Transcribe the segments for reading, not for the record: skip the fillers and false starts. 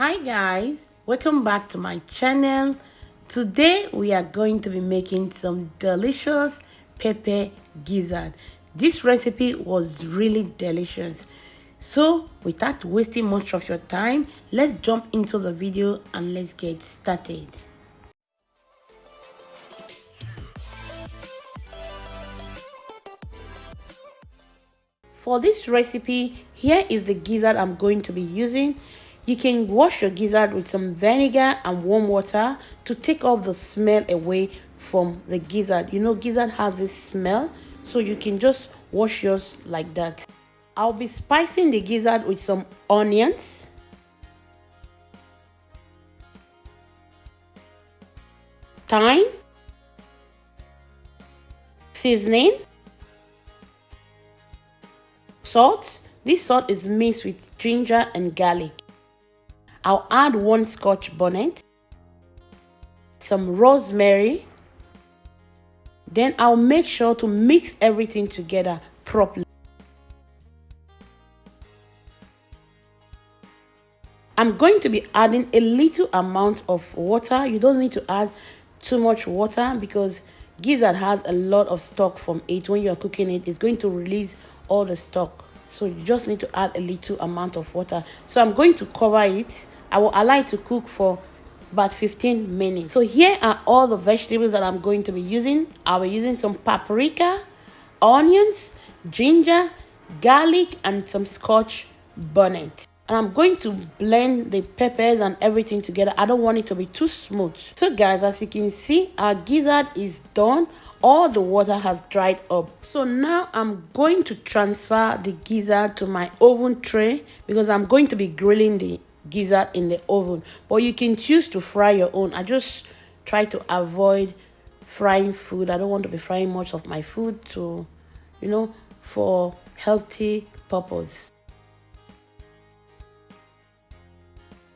Hi guys, welcome back to my channel. Today we are going to be making some delicious pepper gizzard. This recipe was really delicious. So without wasting much of your time, let's jump into the video and let's get started. For this recipe, here is the gizzard I'm going to be using. You can wash your gizzard with some vinegar and warm water to take off the smell away from the gizzard. You know, gizzard has this smell, so you can just wash yours like that. I'll be spicing the gizzard with some onions, thyme, seasoning, salt. This salt is mixed with ginger and garlic. I'll add 1 Scotch bonnet, some rosemary. Then I'll make sure to mix everything together properly. I'm going to be adding a little amount of water. You don't need to add too much water because gizzard has a lot of stock from it. When you're cooking it, it's going to release all the stock. So you just need to add a little amount of water. So I'm going to cover it. I will allow it to cook for about 15 minutes. So here are all the vegetables that I'm going to be using. I'll be using some paprika, onions, ginger, garlic, and some Scotch bonnet. And I'm going to blend the peppers and everything together. I don't want it to be too smooth. So guys, as you can see, our gizzard is done. All the water has dried up. So now I'm going to transfer the gizzard to my oven tray because I'm going to be grilling the gizzard in the oven. But you can choose to fry your own. I just try to avoid frying food. I don't want to be frying much of my food to, for healthy purpose.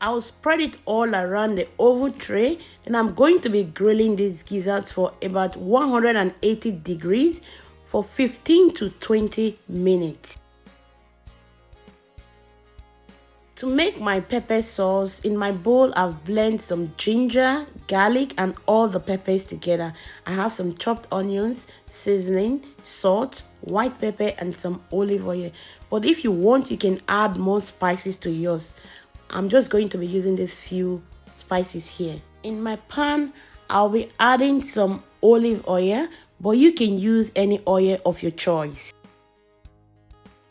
I'll spread it all around the oven tray. Then I'm going to be grilling these gizzards for about 180 degrees for 15 to 20 minutes. To make my pepper sauce, in my bowl I've blended some ginger, garlic, and all the peppers together. I have some chopped onions, seasoning, salt, white pepper, and some olive oil. But if you want, you can add more spices to yours. I'm just going to be using these few spices here. In my pan, I'll be adding some olive oil, but you can use any oil of your choice.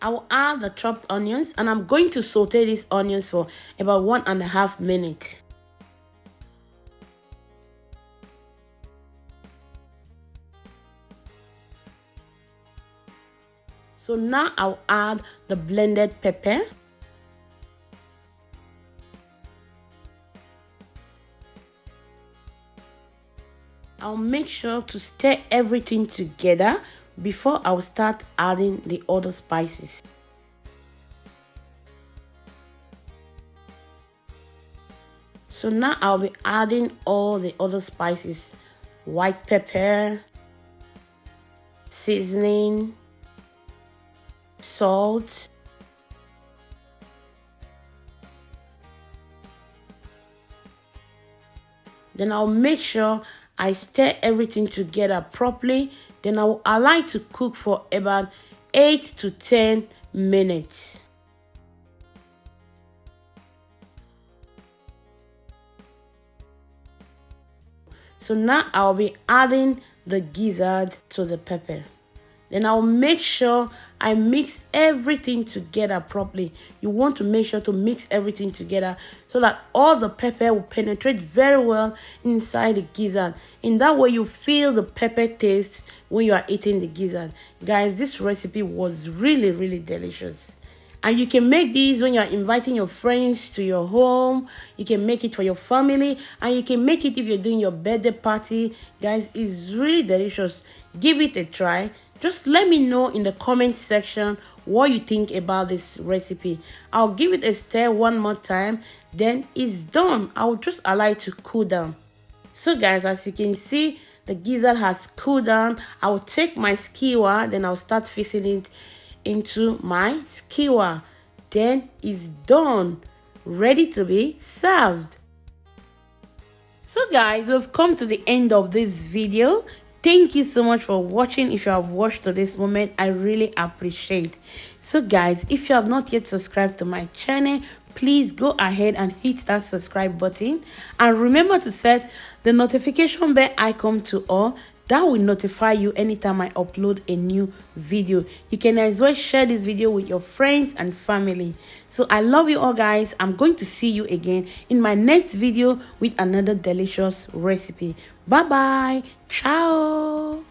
I will add the chopped onions and I'm going to saute these onions for about 1.5 minutes. So now I'll add the blended pepper. I'll make sure to stir everything together before I'll start adding the other spices. So now I'll be adding all the other spices: white pepper, seasoning, salt, then I'll make sure I stir everything together properly. Then I will allow it to cook for about 8 to 10 minutes. So now I'll be adding the gizzard to the pepper. Then I'll make sure I mix everything together properly. You want to make sure to mix everything together so that all the pepper will penetrate very well inside the gizzard. In that way, you feel the pepper taste when you are eating the gizzard. Guys, this recipe was really delicious. And you can make these when you're inviting your friends to your home. You can make it for your family. And you can make it if you're doing your birthday party. Guys, it's really delicious. Give it a try. Just let me know in the comment section what you think about this recipe. I'll give it a stir one more time. Then it's done. I'll just allow it to cool down. So guys, as you can see, the gizzard has cooled down. I'll take my skewer. Then I'll start fixing it into my skewer. Then it's done. ready to be served. So guys, we've come to the end of this video. Thank you so much for watching. If you have watched to this moment, I really appreciate. So guys, if you have not yet subscribed to my channel, please go ahead and hit that subscribe button, and remember to set the notification bell icon to all. That will notify you anytime I upload a new video. You can as well share this video with your friends and family. So I love you all guys. I'm going to see you again in my next video with another delicious recipe. Bye bye. Ciao.